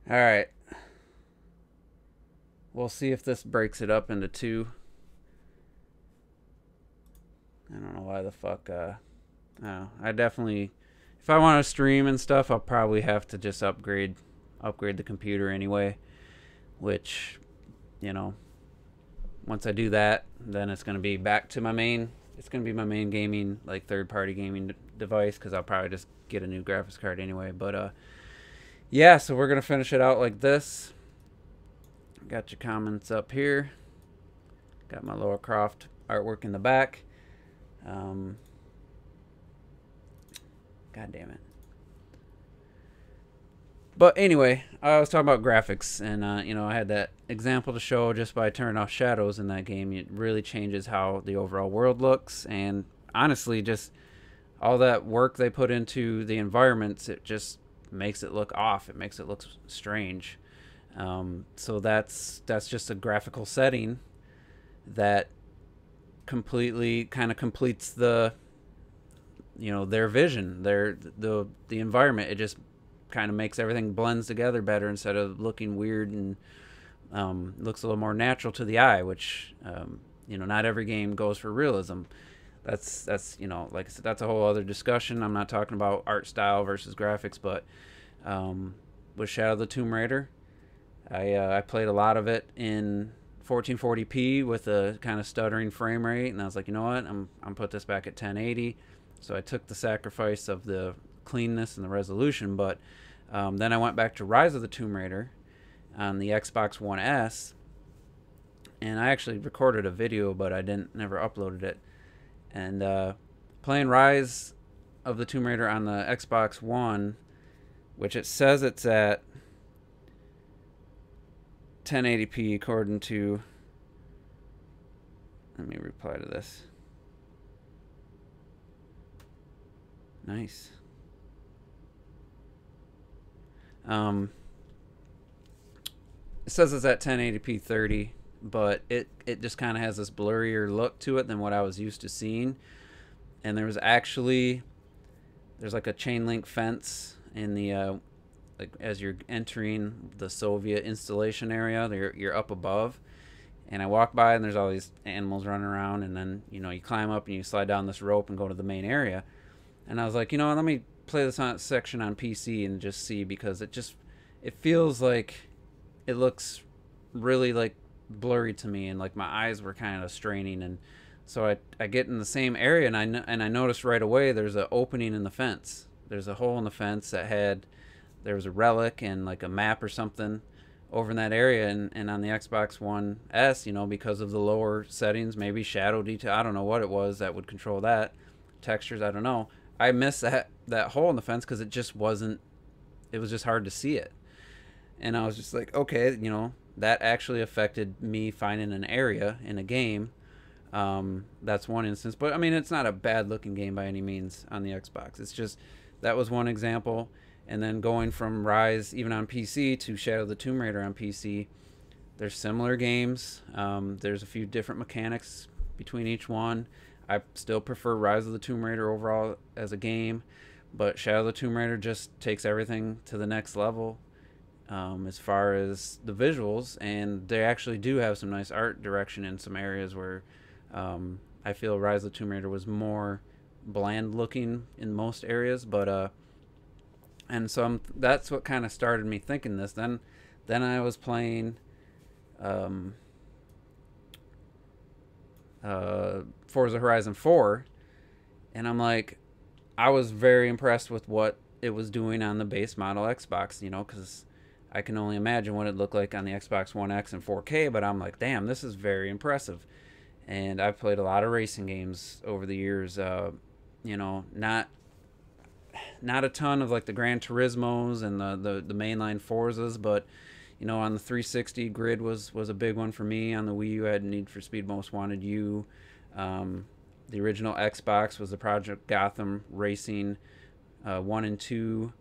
All right. We'll see if this breaks it up into two. I don't know why the fuck. I definitely, if I want to stream and stuff, I'll probably have to just upgrade the computer anyway. Which, you know, once I do that, then it's gonna be back to my main. It's gonna be my main gaming, like third party gaming device, because I'll probably just get a new graphics card anyway. But yeah. So we're gonna finish it out like this. Got your comments up here. Got my Lara Croft artwork in the back. Um, God damn it. But anyway, I was talking about graphics, and I had that example to show just by turning off shadows in that game. It really changes how the overall world looks, and honestly, just all that work they put into the environments, it just makes it look off. It makes it look strange. So that's just a graphical setting that completely kind of completes their vision, the environment. It just kind of makes everything blends together better instead of looking weird, and looks a little more natural to the eye, which not every game goes for realism. That's like I said, that's a whole other discussion. I'm not talking about art style versus graphics, but with Shadow of the Tomb Raider, I played a lot of it in 1440p with a kind of stuttering frame rate, and I was like, you know what, I'm put this back at 1080. So I took the sacrifice of the cleanness and the resolution, but then I went back to Rise of the Tomb Raider on the Xbox One S, and I actually recorded a video, but I didn't never uploaded it. And playing Rise of the Tomb Raider on the Xbox One, which it says it's at 1080p according to. Let me reply to this. Nice. Um, it says it's at 1080p 30, but it just kind of has this blurrier look to it than what I was used to seeing. And there's like a chain link fence in the like as you're entering the Soviet installation area. You're up above, and I walk by and there's all these animals running around, and then you climb up and you slide down this rope and go to the main area. And I was like, let me play this section on PC and just see, because it feels like it looks really like blurry to me, and like my eyes were kind of straining. And so I get in the same area, and I noticed right away there's an opening in the fence. There's a hole in the fence there was a relic and like a map or something over in that area. And on the Xbox One S, because of the lower settings, maybe shadow detail, I don't know what it was that would control that, textures, I don't know. I missed that hole in the fence because it was just hard to see it. And I was just like, okay, that actually affected me finding an area in a game. That's one instance, but I mean, it's not a bad looking game by any means on the Xbox. It's just that was one example. And then going from Rise even on PC to Shadow of the Tomb Raider on PC, there's similar games. There's a few different mechanics between each one. I still prefer Rise of the Tomb Raider overall as a game, but Shadow of the Tomb Raider just takes everything to the next level, as far as the visuals, and they actually do have some nice art direction in some areas where I feel Rise of the Tomb Raider was more bland looking in most areas. But and so that's what kind of started me thinking this. Then I was playing um, Forza Horizon 4, and I'm like, I was very impressed with what it was doing on the base model Xbox, because I can only imagine what it looked like on the Xbox One X in 4K, but I'm like, damn, this is very impressive. And I've played a lot of racing games over the years, not a ton of like the Gran Turismos and the mainline Forzas, but on the 360, Grid was a big one for me. On the Wii U, I had Need for Speed Most Wanted U. Um, the original Xbox was the Project Gotham Racing 1 and 2.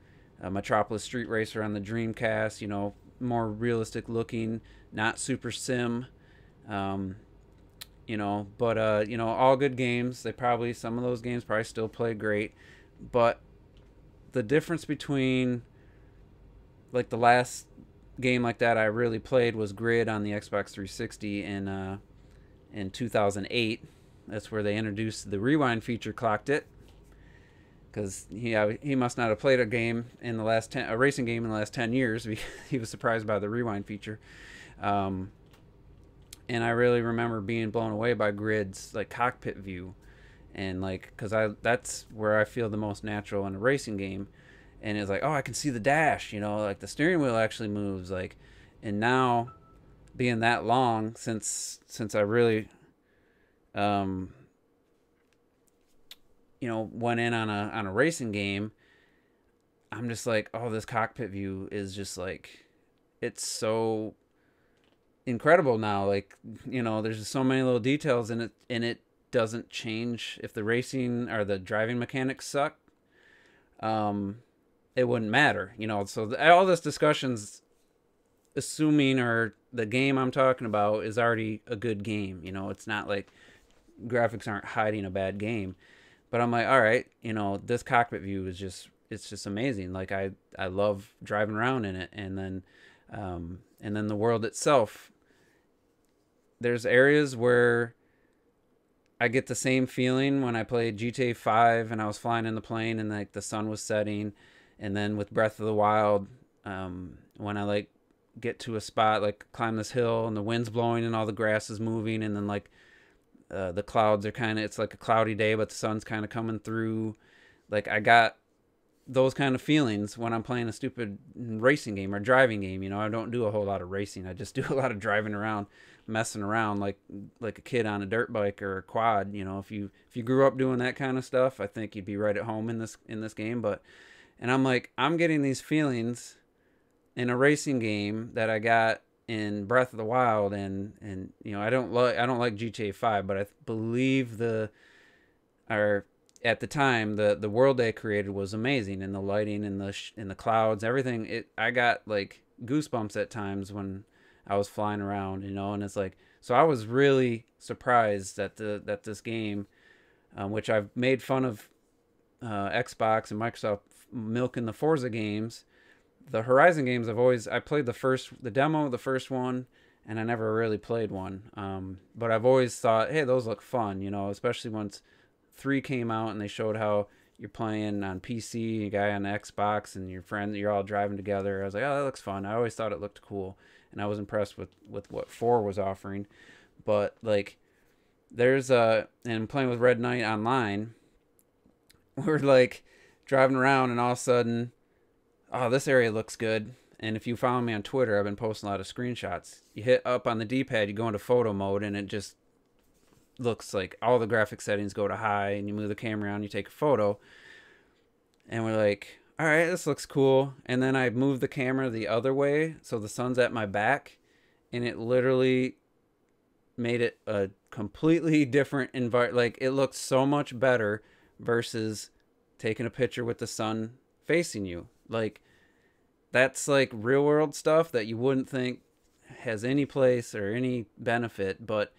Metropolis Street Racer on the Dreamcast, more realistic looking, not super sim. Um, but all good games. Some of those games probably still play great, but the difference between like the last game like that I really played was Grid on the Xbox 360 in 2008. That's where they introduced the rewind feature. Clocked it, because he must not have played a racing game in the last 10 years. Because he was surprised by the rewind feature. And I really remember being blown away by Grid's like cockpit view, and like because that's where I feel the most natural in a racing game. And it's like, oh, I can see the dash, like the steering wheel actually moves, like. And now, being that long since I really went in on a racing game, I'm just like, oh, this cockpit view is just like, it's so incredible now. Like, there's just so many little details in it, and it doesn't change if the racing or the driving mechanics suck. It wouldn't matter, So all this discussion's assuming, or the game I'm talking about is already a good game. It's not like graphics aren't hiding a bad game. But I'm like, all right, this cockpit view is it's just amazing. Like I love driving around in it, and then the world itself. There's areas where I get the same feeling when I played GTA 5 and I was flying in the plane and like the sun was setting, and then with Breath of the Wild, when I like get to a spot, like climb this hill and the wind's blowing and all the grass is moving, and then like the clouds are it's like a cloudy day, but the sun's kind of coming through. Like I got those kind of feelings when I'm playing a stupid racing game or driving game. I don't do a whole lot of racing. I just do a lot of driving around, messing around like a kid on a dirt bike or a quad. If you grew up doing that kind of stuff, I think you'd be right at home in this game. And I'm like, I'm getting these feelings in a racing game that I got in Breath of the Wild, and I don't like GTA 5, but I believe at the time the world they created was amazing, and the lighting and the clouds, everything. I got like goosebumps at times when I was flying around, and it's like, so I was really surprised that this game, which I've made fun of Xbox and Microsoft milking the Forza games. The Horizon games, I played the demo, the first one, and I never really played one. But I've always thought, hey, those look fun, especially once 3 came out and they showed how you're playing on PC, a guy on Xbox, and your friend, you're all driving together. I was like, oh, that looks fun. I always thought it looked cool, and I was impressed with what 4 was offering. But like, and playing with Red Knight Online, we're like driving around, and all of a sudden, oh, this area looks good. And if you follow me on Twitter, I've been posting a lot of screenshots. You hit up on the D-pad, you go into photo mode, and it just looks like all the graphic settings go to high, and you move the camera around, you take a photo. And we're like, all right, this looks cool. And then I move the camera the other way, so the sun's at my back, and it literally made it a completely different environment. Like, it looked so much better versus taking a picture with the sun facing you. Like, that's like real world stuff that you wouldn't think has any place or any benefit. But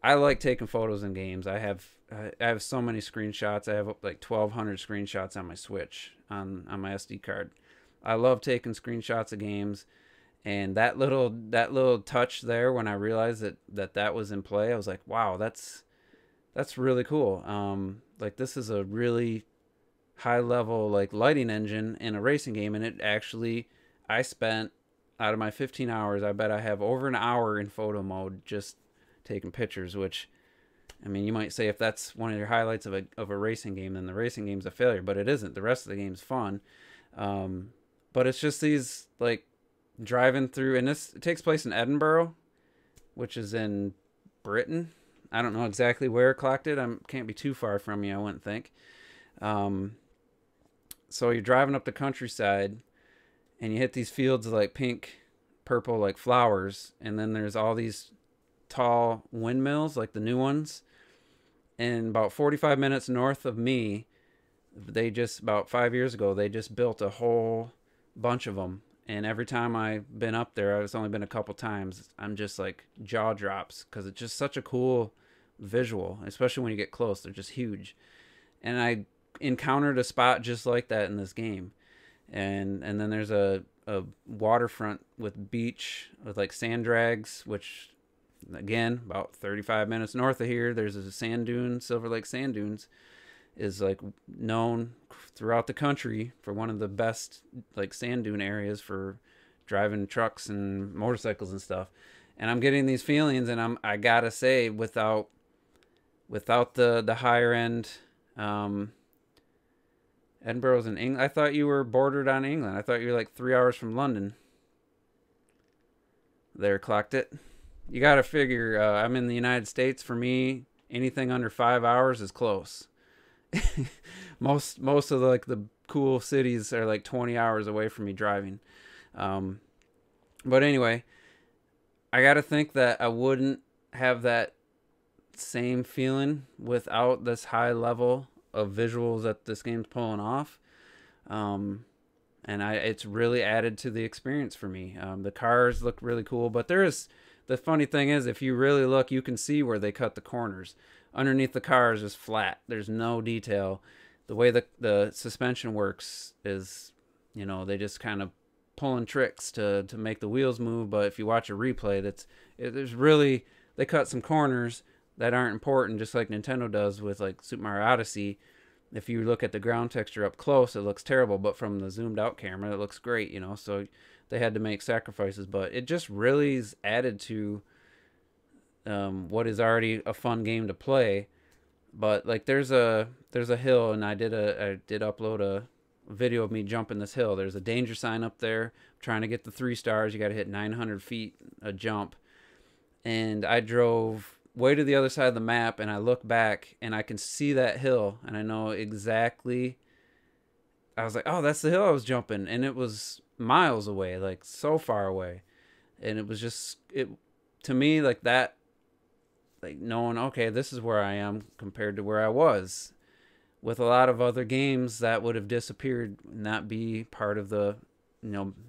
I like taking photos in games. I have so many screenshots. I have like 1,200 screenshots on my Switch on my SD card. I love taking screenshots of games, and that little touch there, when I realized that was in play, I was like, wow, that's really cool. Like, this is a really high level like lighting engine in a racing game, and it actually, I spent, out of my 15 hours, I bet I have over an hour in photo mode just taking pictures. Which, I mean, you might say if that's one of your highlights of a racing game, then the racing game's a failure, but it isn't. The rest of the game's fun. But it's just these like driving through, and it takes place in Edinburgh, which is in Britain. I don't know exactly where Clocked it. Can't be too far from you, I wouldn't think. So you're driving up the countryside, and you hit these fields of like pink, purple, like flowers, and then there's all these tall windmills, like the new ones. And about 45 minutes north of me, about 5 years ago, they just built a whole bunch of them. And every time I've been up there, it's only been a couple times, I'm just like jaw drops, because it's just such a cool visual, especially when you get close. They're just huge. And I encountered a spot just like that in this game, and then there's a a waterfront with beach with like sand drags, which again about 35 minutes north of here, there's a sand dune, Silver Lake Sand Dunes, is like known throughout the country for one of the best like sand dune areas for driving trucks and motorcycles and stuff. And I'm getting these feelings, and I gotta say, without the higher end, Edinburgh's in England. I thought you were bordered on England. I thought you were like 3 hours from London. There, clocked it. You gotta figure. I'm in the United States. For me, anything under 5 hours is close. most of the cool cities are like 20 hours away from me driving. But anyway, I gotta think that I wouldn't have that same feeling without this high level of visuals that this game's pulling off. And it's really added to the experience for me. The cars look really cool, but the funny thing is, if you really look, you can see where they cut the corners. Underneath the car is just flat. There's no detail. The way the suspension works is, they just kind of pulling tricks to make the wheels move. But if you watch a replay, there's really, they cut some corners that aren't important, just like Nintendo does with like Super Mario Odyssey. If you look at the ground texture up close, it looks terrible, but from the zoomed out camera, it looks great, so they had to make sacrifices. But it just really is added to what is already a fun game to play. But like there's a hill, and I did upload a video of me jumping this hill. There's a danger sign up there. I'm trying to get the 3 stars. You got to hit 900 feet a jump, and I drove way to the other side of the map, and I look back and I can see that hill, and I know exactly. I was like, oh, that's the hill I was jumping, and it was miles away, like so far away. And it was just, it to me, like that, like knowing, okay, this is where I am compared to where I was. With a lot of other games, that would have disappeared, not be part of the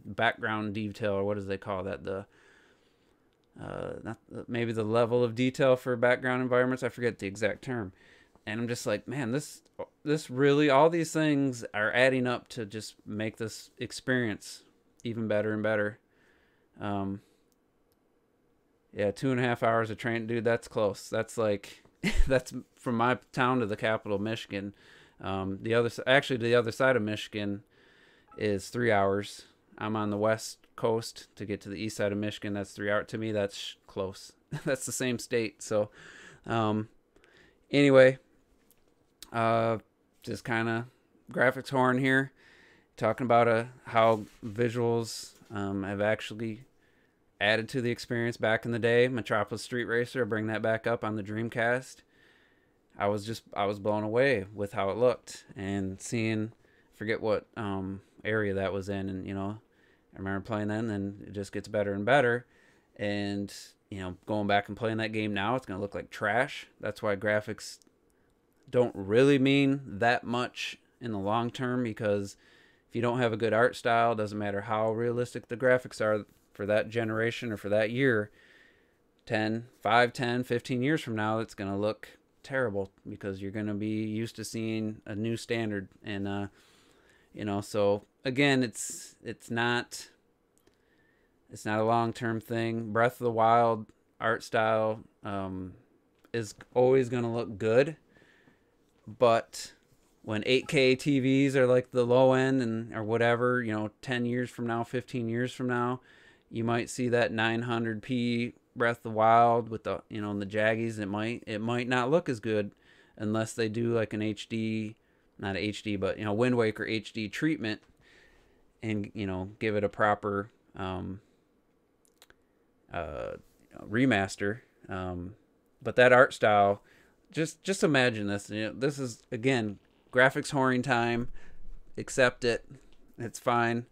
background detail, or what do they call that, the not maybe the level of detail for background environments. I forget the exact term. And I'm just like, man, this really, all these things are adding up to just make this experience even better and better. Yeah, 2.5 hours of train, dude. That's close. That's like, that's from my town to the capital, Michigan. The other side of Michigan is 3 hours. I'm on the west coast. To get to the east side of Michigan, that's 3 hours. To me, that's close. That's the same state. So anyway, just kind of graphics horn here, talking about how visuals have actually added to the experience. Back in the day, Metropolis Street Racer, I bring that back up on the Dreamcast. I was blown away with how it looked, and seeing, forget what area that was in, and I remember playing that, and then it just gets better and better. And going back and playing that game now, it's gonna look like trash. That's why graphics don't really mean that much in the long term, because if you don't have a good art style, it doesn't matter how realistic the graphics are for that generation or for that year, 5, 10, 15 years from now, it's going to look terrible, because you're going to be used to seeing a new standard. And so again, it's not a long-term thing. Breath of the Wild art style is always going to look good, but when 8K TVs are like the low end, or whatever, 10 years from now, 15 years from now, you might see that 900p Breath of the Wild with the and the jaggies. It might not look as good unless they do like an HD, not HD, but Wind Waker HD treatment, and give it a proper remaster. But that art style, just imagine this. This is, again, graphics whoring time. Accept it. It's fine.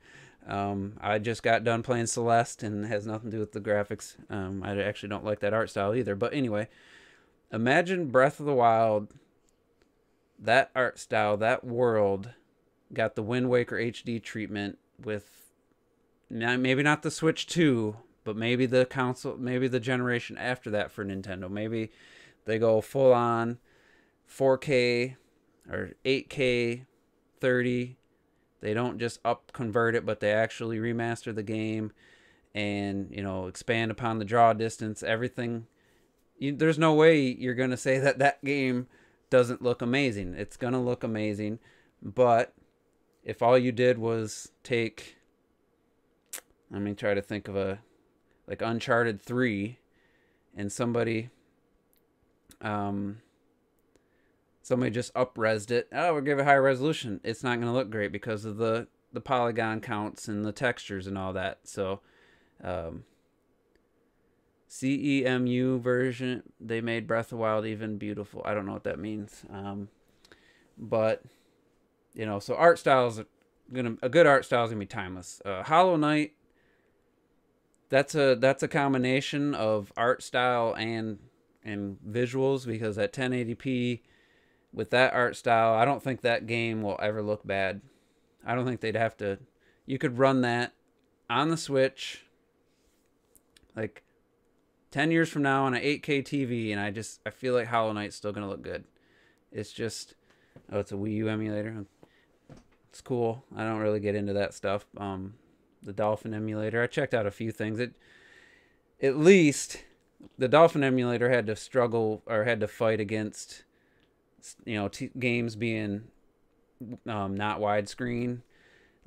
I just got done playing Celeste, and it has nothing to do with the graphics. I actually don't like that art style either. But anyway, imagine Breath of the Wild, that art style, that world, got the Wind Waker HD treatment with maybe not the Switch 2, but maybe the console, maybe the generation after that for Nintendo. Maybe they go full on 4K or 8K 30 They don't just up convert it, but they actually remaster the game and, expand upon the draw distance, everything. There's no way you're going to say that that game doesn't look amazing. It's going to look amazing. But if all you did was take, let me try to think of like Uncharted 3, and somebody just up-resed it. Oh, we'll give it higher resolution. It's not going to look great because of the polygon counts and the textures and all that. So, CEMU version, they made Breath of the Wild even beautiful. I don't know what that means. But, so art styles a good art style is going to be timeless. Hollow Knight, that's a combination of art style and visuals, because at 1080p with that art style, I don't think that game will ever look bad. I don't think they'd have to. You could run that on the Switch like 10 years from now on an 8K TV, and I feel like Hollow Knight's still going to look good. It's just, it's a Wii U emulator. It's cool. I don't really get into that stuff. The Dolphin emulator, I checked out a few things. At least the Dolphin emulator had to struggle or had to fight against, games being not widescreen.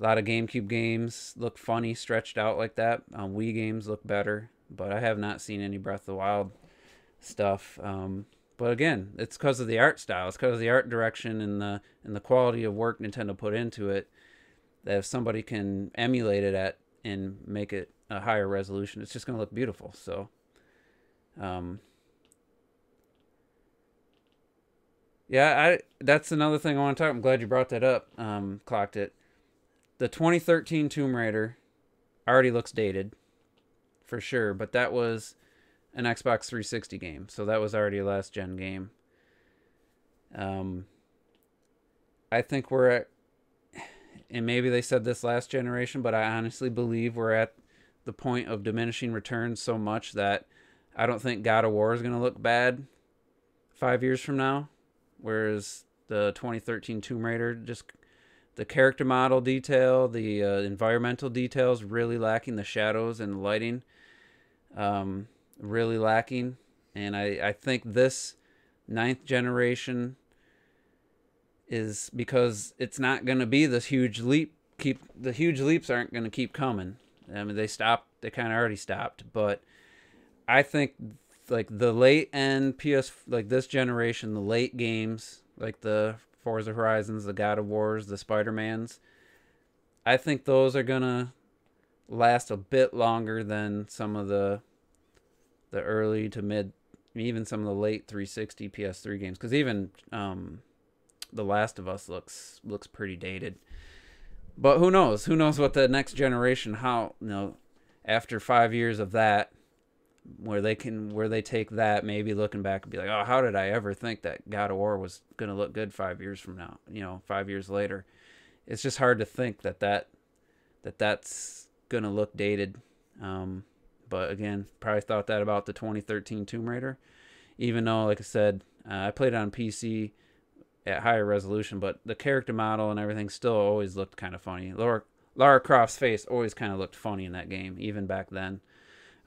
A lot of GameCube games look funny stretched out like that. Wii games look better, but I have not seen any Breath of the Wild stuff. But again, it's because of the art style. It's because of the art direction and the quality of work Nintendo put into it. That if somebody can emulate it and make it a higher resolution, it's just going to look beautiful. So, yeah, that's another thing I want to talk. I'm glad you brought that up. Clocked it. The 2013 Tomb Raider already looks dated, for sure, but that was an Xbox 360 game, so that was already a last gen game. I think we're at, and maybe they said this last generation, but I honestly believe we're at the point of diminishing returns so much that I don't think God of War is going to look bad 5 years from now, whereas the 2013 Tomb Raider, just the character model detail, the environmental details really lacking, the shadows and the lighting really lacking. And I think this 9th generation is, because it's not going to be this huge leap. The huge leaps aren't going to keep coming. I mean, they kind of already stopped. But I think like the late end like this generation, the late games, like the Forza Horizons, the God of Wars, the Spider-Mans, I think those are going to last a bit longer than some of the early to mid, even some of the late 360 PS3 games, because even The Last of Us looks pretty dated. But who knows what the next generation, how, after 5 years of that, where they take that, maybe looking back and be like, oh, how did I ever think that God of War was going to look good 5 years from now, 5 years later. It's just hard to think that's going to look dated. But again, probably thought that about the 2013 Tomb Raider, even though, like I said, I played it on PC at higher resolution, but the character model and everything still always looked kind of funny. Lara Croft's face always kind of looked funny in that game, even back then.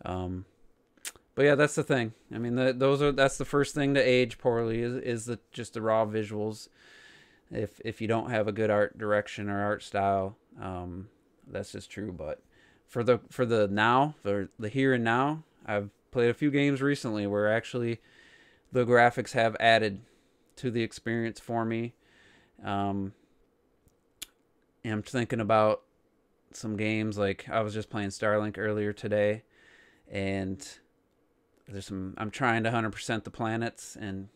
But yeah, that's the thing. I mean, that's the first thing to age poorly is just the raw visuals. If you don't have a good art direction or art style, that's just true. But for the here and now, I've played a few games recently where actually the graphics have added to the experience for me. And I'm thinking about some games, like I was just playing Starlink earlier today, and I'm trying to 100% the planets, and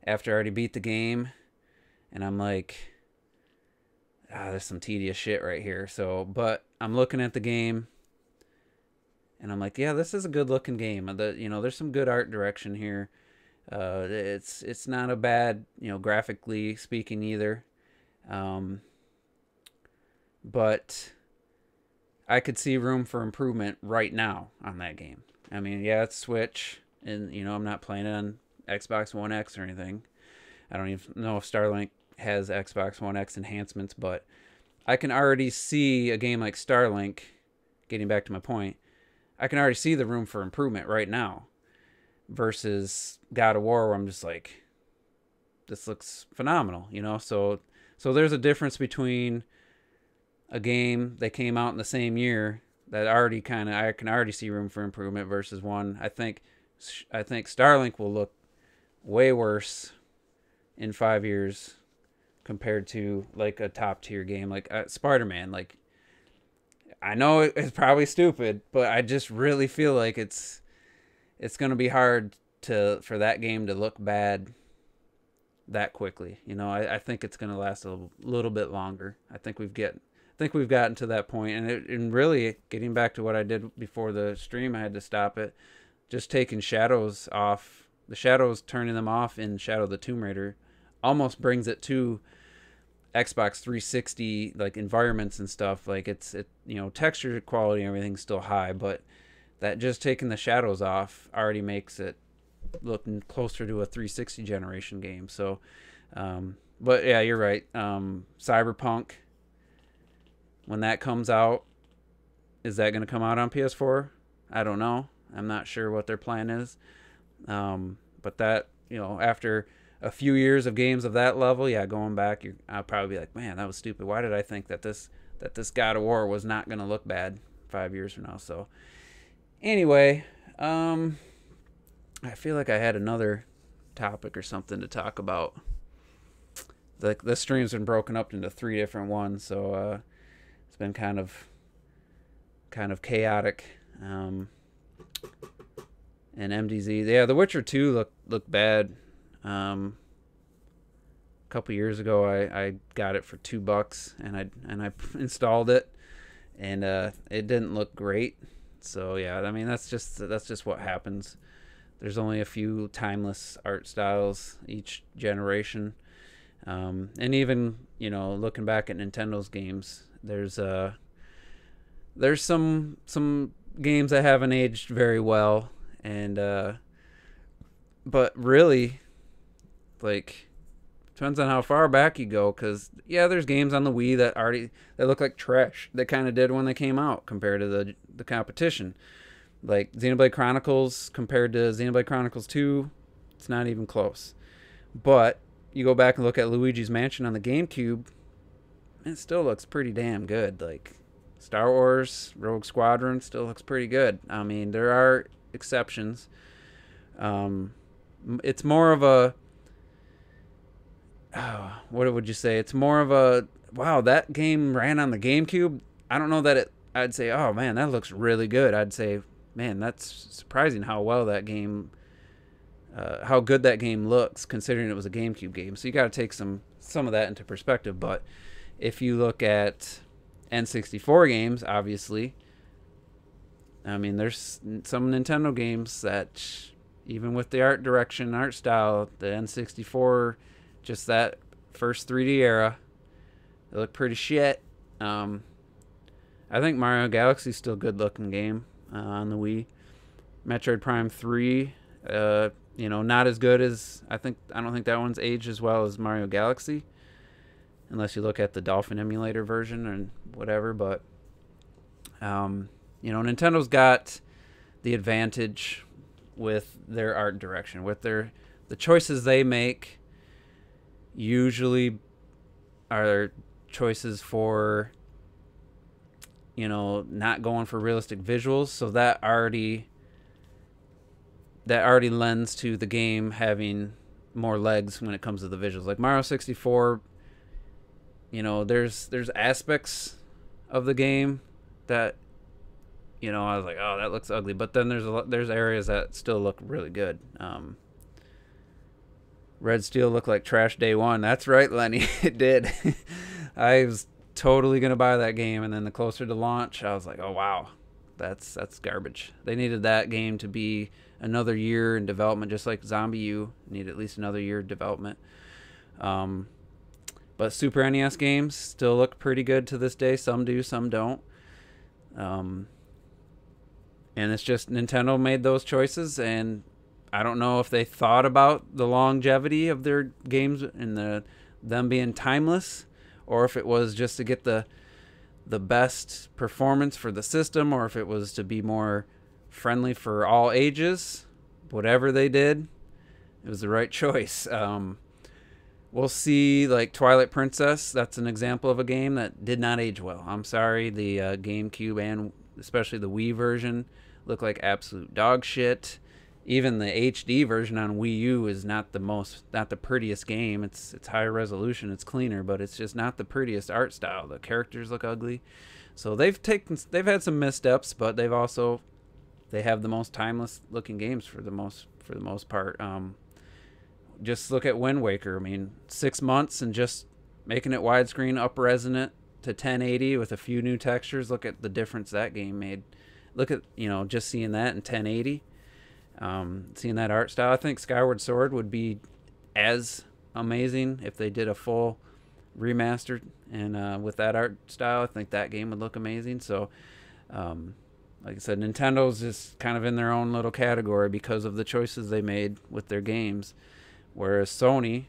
after I already beat the game, and I'm like, there's some tedious shit right here. So, but I'm looking at the game, and I'm like, yeah, this is a good looking game. There's some good art direction here. It's not a bad, graphically speaking either. But I could see room for improvement right now on that game. I mean, yeah, it's Switch, and I'm not playing it on Xbox One X or anything. I don't even know if Starlink has Xbox One X enhancements, but I can already see a game like Starlink, getting back to my point, I can already see the room for improvement right now versus God of War, where I'm just like, this looks phenomenal, you know? So there's a difference between a game that came out in the same year that already kind of, I can already see room for improvement versus one. I think Starlink will look way worse in 5 years compared to like a top tier game like Spider-Man. Like, I know it's probably stupid, but I just really feel like it's going to be hard for that game to look bad that quickly. You know, I think it's going to last a little bit longer. I think we've gotten to that point, and really getting back to what I did before the stream, I had to stop it. Just taking shadows off, the shadows, turning them off in Shadow of the Tomb Raider, almost brings it to Xbox 360 like environments and stuff. Like it you know, texture quality and everything's still high, but that just taking the shadows off already makes it looking closer to a 360 generation game. So but yeah, you're right. Cyberpunk, when that comes out, is that going to come out on PS4? I don't know. I'm not sure what their plan is. But that, you know, after a few years of games of that level, yeah, going back, I'll probably be like, man, that was stupid. Why did I think that this God of War was not going to look bad 5 years from now? So anyway, I feel like I had another topic or something to talk about. The stream's been broken up into 3 different ones, so it's been kind of chaotic. And MDZ, yeah, The Witcher 2 looked bad. A couple years ago, I got it for $2, and I installed it, and it didn't look great. So yeah, I mean, that's just what happens. There's only a few timeless art styles each generation, and even, you know, looking back at Nintendo's games, there's some games that haven't aged very well, and but really, like, depends on how far back you go, because yeah, there's games on the Wii that look like trash. They kind of did when they came out compared to the competition. Like Xenoblade Chronicles compared to Xenoblade Chronicles 2, it's not even close. But you go back and look at Luigi's Mansion on the GameCube, it still looks pretty damn good. Like Star Wars Rogue Squadron still looks pretty good. I mean, there are exceptions. It's more of a, what would you say? It's more of a, wow, that game ran on the GameCube. I don't know that I'd say, oh man, that looks really good. I'd say, man, that's surprising how well that game, how good that game looks considering it was a GameCube game. So you got to take some of that into perspective. But if you look at N64 games, obviously, I mean, there's some Nintendo games that, even with the art direction, art style, the N64, just that first 3D era, they look pretty shit. I think Mario Galaxy's still a good looking game on the Wii. Metroid Prime 3, you know, not as good as, I don't think that one's aged as well as Mario Galaxy, unless you look at the Dolphin emulator version and whatever. But you know, Nintendo's got the advantage with their art direction, with the choices they make. Usually are choices for, you know, not going for realistic visuals, so that already lends to the game having more legs when it comes to the visuals. Like Mario 64, you know, there's aspects of the game that, you know, I was like, oh, that looks ugly, but then there's areas that still look really good. Red Steel looked like trash day one. That's right, Lenny. It did. I was totally gonna buy that game, and then the closer to launch, I was like, oh wow, that's garbage. They needed that game to be another year in development, just like Zombie U need at least another year of development. But Super NES games still look pretty good to this day. Some do, some don't. And it's just Nintendo made those choices, and I don't know if they thought about the longevity of their games and them being timeless, or if it was just to get the best performance for the system, or if it was to be more friendly for all ages. Whatever they did, it was the right choice. We'll see, like Twilight Princess. That's an example of a game that did not age well. I'm sorry, the GameCube and especially the Wii version look like absolute dog shit. Even the HD version on Wii U is not the prettiest game. It's higher resolution, it's cleaner, but it's just not the prettiest art style. The characters look ugly. So they've had some missteps, but they have the most timeless looking games for the most part. Just look at Wind Waker. I mean, 6 months and just making it widescreen, up resonant to 1080 with a few new textures. Look at the difference that game made. Look at, just seeing that in 1080. Seeing that art style. I think Skyward Sword would be as amazing if they did a full remastered, and with that art style, I think that game would look amazing. So, like I said, Nintendo's just kind of in their own little category because of the choices they made with their games. Whereas Sony,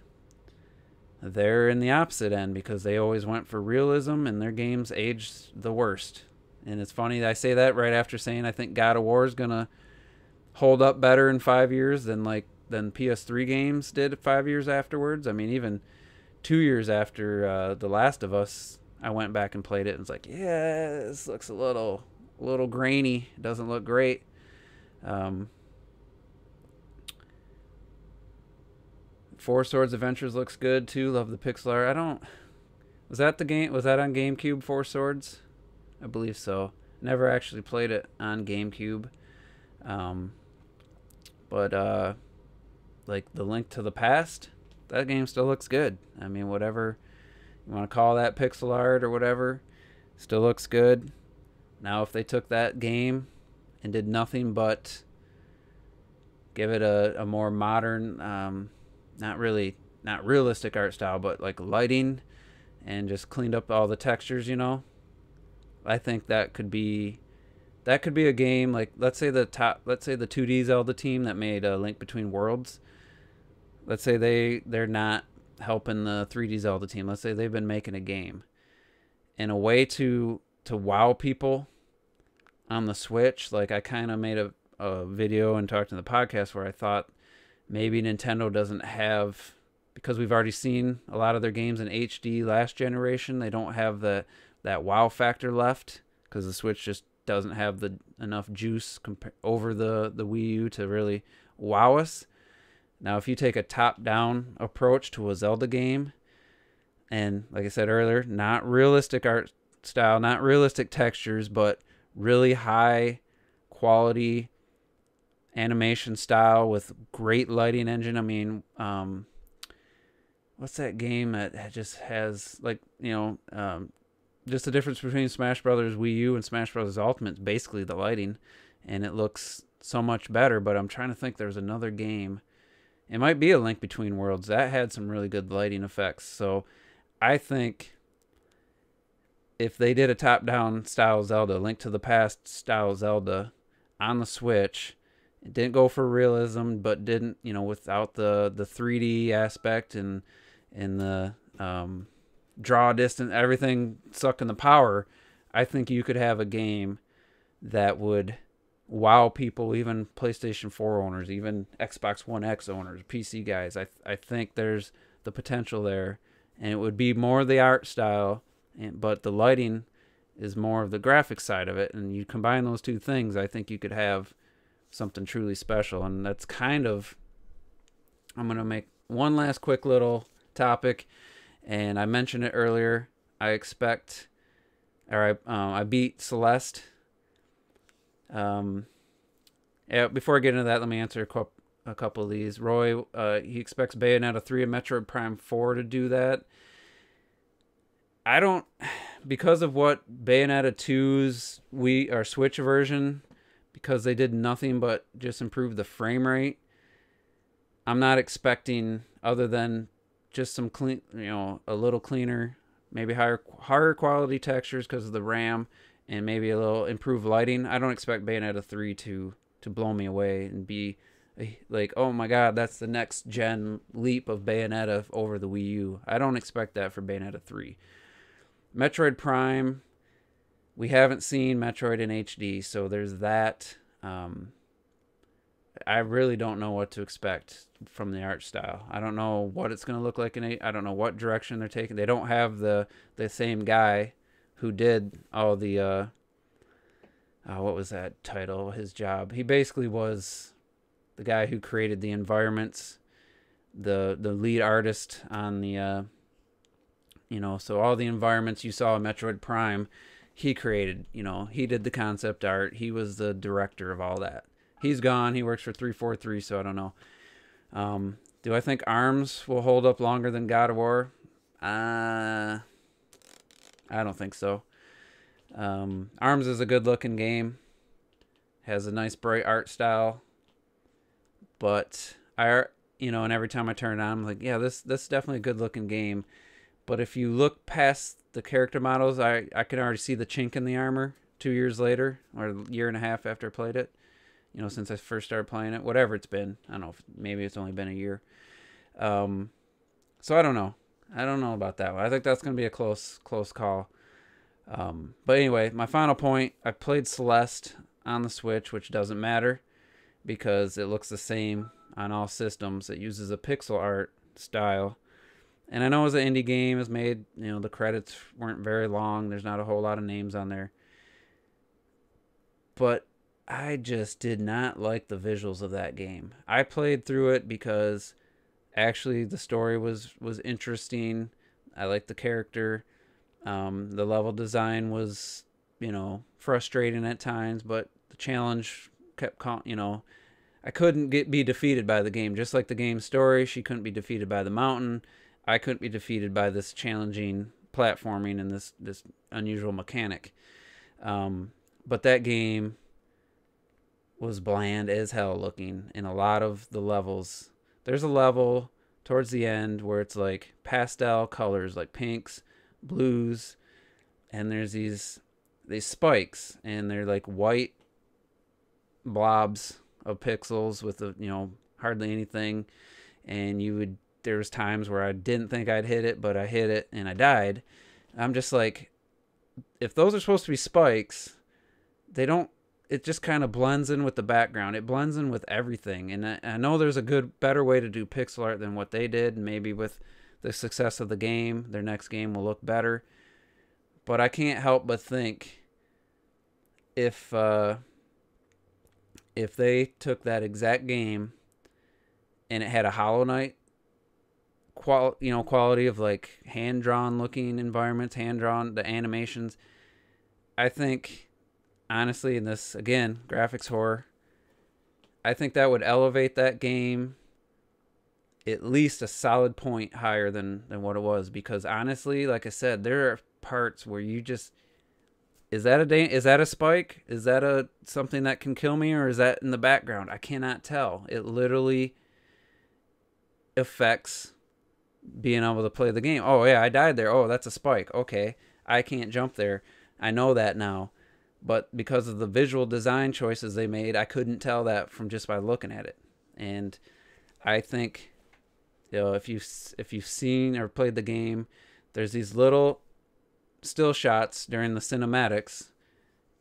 they're in the opposite end because they always went for realism and their games aged the worst. And it's funny that I say that right after saying I think God of War is going to hold up better in 5 years than PS3 games did 5 years afterwards. I mean, even 2 years after The Last of Us, I went back and played it and was like, yeah, this looks a little grainy. It doesn't look great. Four Swords Adventures looks good too. Love the pixel art. Was that the game? Was that on GameCube, Four Swords? I believe so. Never actually played it on GameCube. But like The Link to the Past, that game still looks good. I mean, whatever you want to call that, pixel art or whatever, still looks good. Now, if they took that game and did nothing but give it a more modern, not realistic art style, but like lighting, and just cleaned up all the textures, I think that could be a game. Like, let's say the 2D Zelda team that made a Link Between Worlds, let's say they're not helping the 3D Zelda team. Let's say they've been making a game, and a way to wow people on the Switch. Like, I kind of made a video and talked in the podcast where I thought maybe Nintendo doesn't have, because we've already seen a lot of their games in HD last generation, they don't have that wow factor left because the Switch just doesn't have enough juice over the Wii U to really wow us. Now, if you take a top-down approach to a Zelda game, and like I said earlier, not realistic art style, not realistic textures, but really high quality animation style with great lighting engine. I mean, what's that game that just has, like, just the difference between Smash Brothers Wii U and Smash Brothers Ultimate is basically the lighting, and it looks so much better. But I'm trying to think, there's another game. It might be a Link Between Worlds that had some really good lighting effects. So I think if they did a top-down style Zelda, Link to the Past style Zelda on the Switch, it didn't go for realism, but didn't, without the 3D aspect and the draw distance, everything sucking the power, I think you could have a game that would wow people, even PlayStation 4 owners, even Xbox One X owners, PC guys. I think there's the potential there, and it would be more the art style, but the lighting is more of the graphic side of it, and you combine those two things, I think you could have something truly special. And that's kind of, I'm going to make one last quick little topic, and I mentioned it earlier. I beat Celeste. Before I get into that, let me answer a couple of these. Roy, he expects Bayonetta 3 and Metroid Prime 4 to do that. I don't, because of what Bayonetta 2's Switch version, because they did nothing but just improve the frame rate, I'm not expecting, other than just some clean, a little cleaner, maybe higher quality textures because of the RAM, and maybe a little improved lighting. I don't expect Bayonetta 3 to blow me away and be like, oh my god, that's the next gen leap of Bayonetta over the Wii U. I don't expect that for Bayonetta 3. Metroid Prime, we haven't seen Metroid in HD, so there's that. I really don't know what to expect from the art style. I don't know what it's going to look like I don't know what direction they're taking. They don't have the same guy who did all the what was that title? His job. He basically was the guy who created the environments, the lead artist on the so all the environments you saw in Metroid Prime, he created. He did the concept art. He was the director of all that. He's gone. He works for 343, so I don't know. Do I think ARMS will hold up longer than God of War? I don't think so. ARMS is a good-looking game. Has a nice, bright art style. But and every time I turn it on, I'm like, yeah, this is definitely a good-looking game. But if you look past the character models, I can already see the chink in the armor 2 years later, or a year and a half after I played it. Since I first started playing it, whatever it's been. I don't know, maybe it's only been a year. So I don't know. I don't know about that one. I think that's going to be a close call. But anyway, my final point, I played Celeste on the Switch, which doesn't matter because it looks the same on all systems. It uses a pixel art style. And I know it was an indie game. It was made, the credits weren't very long. There's not a whole lot of names on there. But I just did not like the visuals of that game. I played through it because actually the story was interesting. I liked the character. The level design was, frustrating at times, but the challenge kept, I couldn't be defeated by the game. Just like the game's story, she couldn't be defeated by the mountain. I couldn't be defeated by this challenging platforming and this unusual mechanic. But that game was bland as hell looking in a lot of the levels. There's a level towards the end where it's like pastel colors, like pinks, blues, and there's these spikes, and they're like white blobs of pixels with hardly anything. And there was times where I didn't think I'd hit it, but I hit it and I died. I'm just like, if those are supposed to be spikes, they don't. It just kind of blends in with the background. It blends in with everything. And I know there's a better way to do pixel art than what they did. And maybe with the success of the game, their next game will look better. But I can't help but think if they took that exact game and it had a Hollow Knight quality of like hand-drawn looking environments, hand-drawn, the animations, I think, honestly, in this, again, graphics horror, I think that would elevate that game at least a solid point higher than what it was. Because honestly, like I said, there are parts where you just, is that a spike? Is that something that can kill me, or is that in the background? I cannot tell. It literally affects being able to play the game. Oh yeah, I died there. Oh, that's a spike. Okay, I can't jump there. I know that now. But because of the visual design choices they made, I couldn't tell that from just by looking at it. And I think, if you've seen or played the game, there's these little still shots during the cinematics,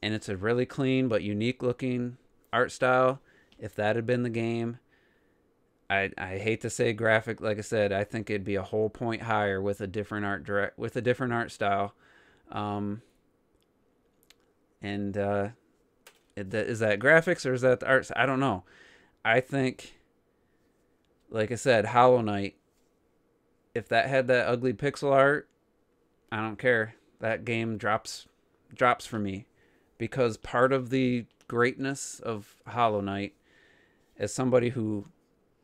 and it's a really clean but unique looking art style. If that had been the game, I hate to say graphic, like I said, I think it'd be a whole point higher with a different art style. And is that graphics or is that the art? I don't know. I think, like I said, Hollow Knight, if that had that ugly pixel art, I don't care. That game drops for me, because part of the greatness of Hollow Knight, as somebody who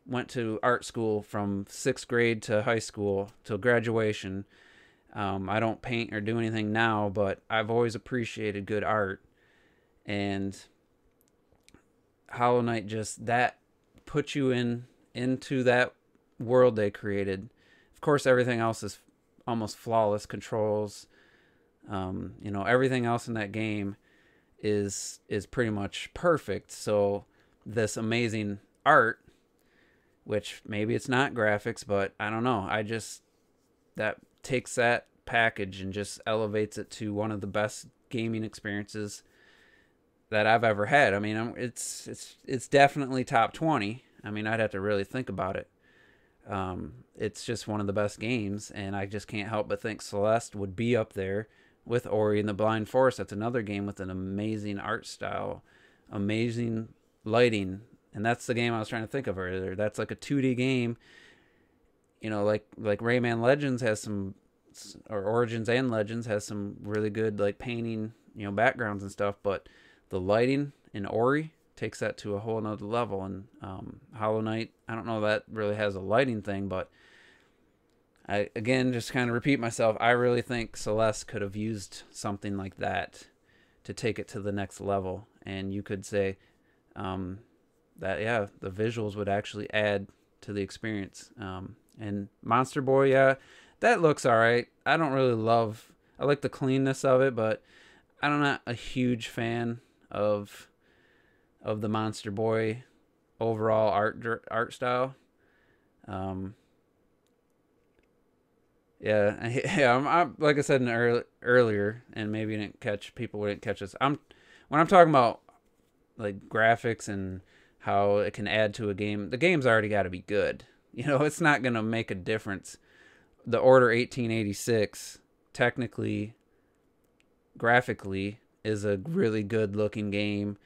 went to art school from 6th grade to high school till graduation, I don't paint or do anything now, but I've always appreciated good art. And Hollow Knight, just that puts you into that world they created. Of course, everything else is almost flawless controls. Everything else in that game is pretty much perfect. So this amazing art, which maybe it's not graphics, but I don't know. That takes that package and just elevates it to one of the best gaming experiences that I've ever had. I mean, it's definitely top 20. I mean, I'd have to really think about it. It's just one of the best games, and I just can't help but think Celeste would be up there with Ori and the Blind Forest. That's another game with an amazing art style, amazing lighting, and that's the game I was trying to think of earlier. That's like a 2D game, you know, like Rayman Legends has some, or Origins and Legends has some really good like painting, you know, backgrounds and stuff, but the lighting in Ori takes that to a whole nother level. And Hollow Knight, I don't know that really has a lighting thing, but I, again, just kind of repeat myself, I really think Celeste could have used something like that to take it to the next level. And you could say that, yeah, the visuals would actually add to the experience. And Monster Boy, yeah, that looks all right. I don't really love, I like the cleanness of it, but I'm not a huge fan of the Monster Boy overall art style. Yeah, I'm like I said earlier, and maybe people didn't catch this. When I'm talking about like graphics and how it can add to a game, the game's already got to be good. You know, it's not gonna make a difference. The Order 1886, technically, graphically, is a really good looking game,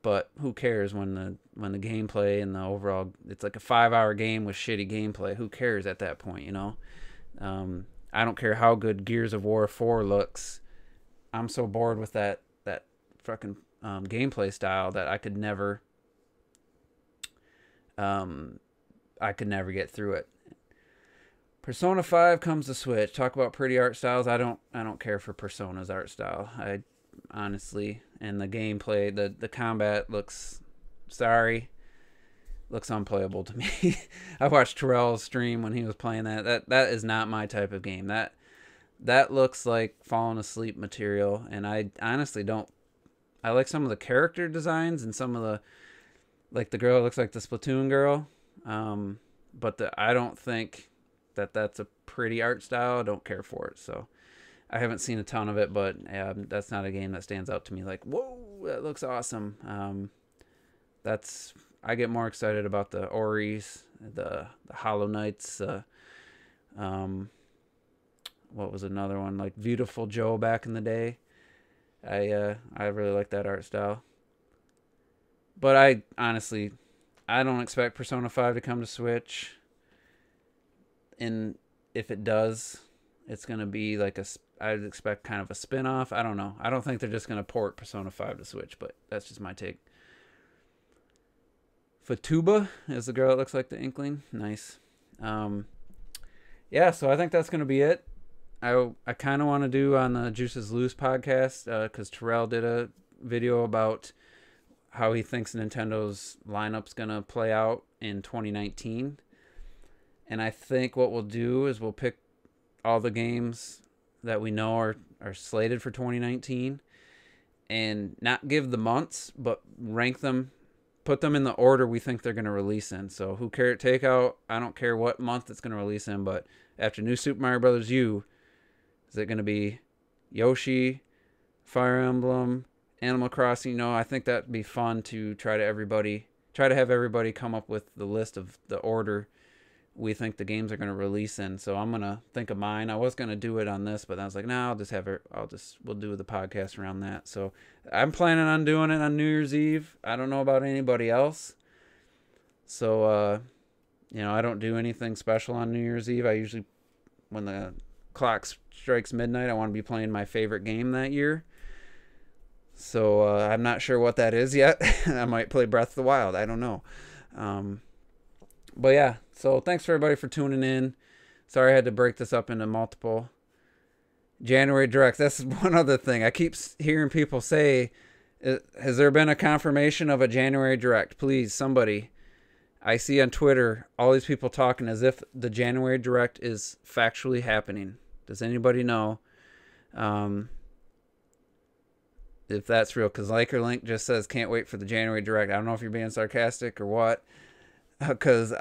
but who cares when the gameplay and the overall, it's like a 5-hour game with shitty gameplay. Who cares at that point, you know? I don't care how good Gears of War 4 looks. I'm so bored with that fucking gameplay style that I could never get through it. Persona 5 comes to Switch. Talk about pretty art styles. I don't care for Persona's art style. I honestly, and the gameplay, the combat looks unplayable to me. I watched Terrell's stream when he was playing that. That is not my type of game. That looks like falling asleep material, and I honestly don't. I like some of the character designs and some of the, like the girl looks like the Splatoon girl, but I don't think that's a pretty art style. I don't care for it, so I haven't seen a ton of it, but that's not a game that stands out to me like, whoa, that looks awesome. I get more excited about the Oris, the Hollow Knights, what was another one, like Beautiful Joe back in the day. I really like that art style. But I honestly, I don't expect Persona 5 to come to Switch. And if it does, it's going to be like I'd expect kind of a spin-off. I don't know. I don't think they're just going to port Persona 5 to Switch, but that's just my take. Fatuba is the girl that looks like the Inkling. Nice. Yeah, so I think that's going to be it. I kind of want to do on the Juices Loose podcast, because Terrell did a video about how he thinks Nintendo's lineup's going to play out in 2019. And I think what we'll do is we'll pick all the games that we know are slated for 2019 and not give the months, but rank them, put them in the order we think they're going to release in. So I don't care what month it's going to release in, but after New Super Mario Bros. U, is it going to be Yoshi, Fire Emblem, Animal Crossing? No, I think that'd be fun to try to have everybody come up with the list of the order we think the games are going to release in. So I'm going to think of mine. I was going to do it on this, but I was like, no, we'll do the podcast around that. So I'm planning on doing it on New Year's Eve. I don't know about anybody else. So, I don't do anything special on New Year's Eve. I usually, when the clock strikes midnight, I want to be playing my favorite game that year. So I'm not sure what that is yet. I might play Breath of the Wild. I don't know. But yeah, so thanks for everybody for tuning in. Sorry I had to break this up into multiple January directs. That's one other thing. I keep hearing people say, has there been a confirmation of a January direct? Please, somebody. I see on Twitter all these people talking as if the January direct is factually happening. Does anybody know if that's real? Because Liker Link just says, can't wait for the January direct. I don't know if you're being sarcastic or what. Because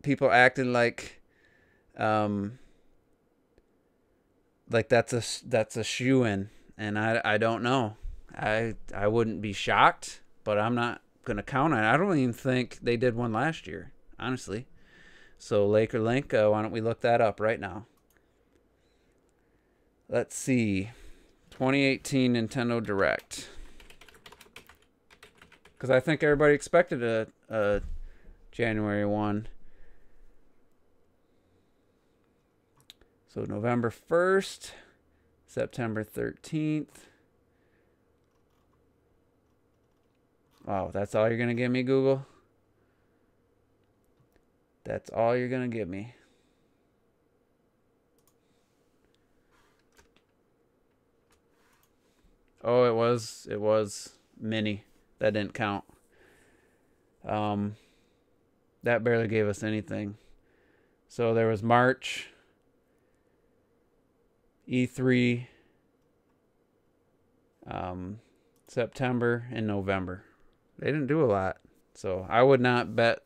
people acting like like that's a shoe in, and I don't know. I wouldn't be shocked, but I'm not gonna count on it. I don't even think they did one last year, honestly. So Laker Link, why don't we look that up right now? Let's see, 2018 Nintendo Direct, because I think everybody expected a January 1. So November 1st, September 13th. Wow, that's all you're going to give me, Google? That's all you're going to give me. Oh, it was mini. That didn't count. That barely gave us anything. So there was March, E3, September, and November. They didn't do a lot. So I would not bet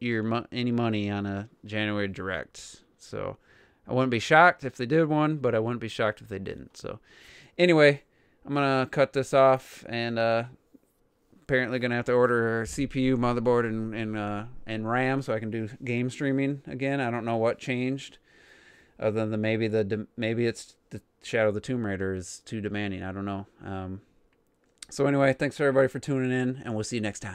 any money on a January Direct. So I wouldn't be shocked if they did one, but I wouldn't be shocked if they didn't. So anyway, I'm going to cut this off, and apparently going to have to order a CPU, motherboard, and RAM so I can do game streaming again. I don't know what changed, other than maybe it's the Shadow of the Tomb Raider is too demanding. I don't know. So anyway, thanks for everybody for tuning in, and we'll see you next time.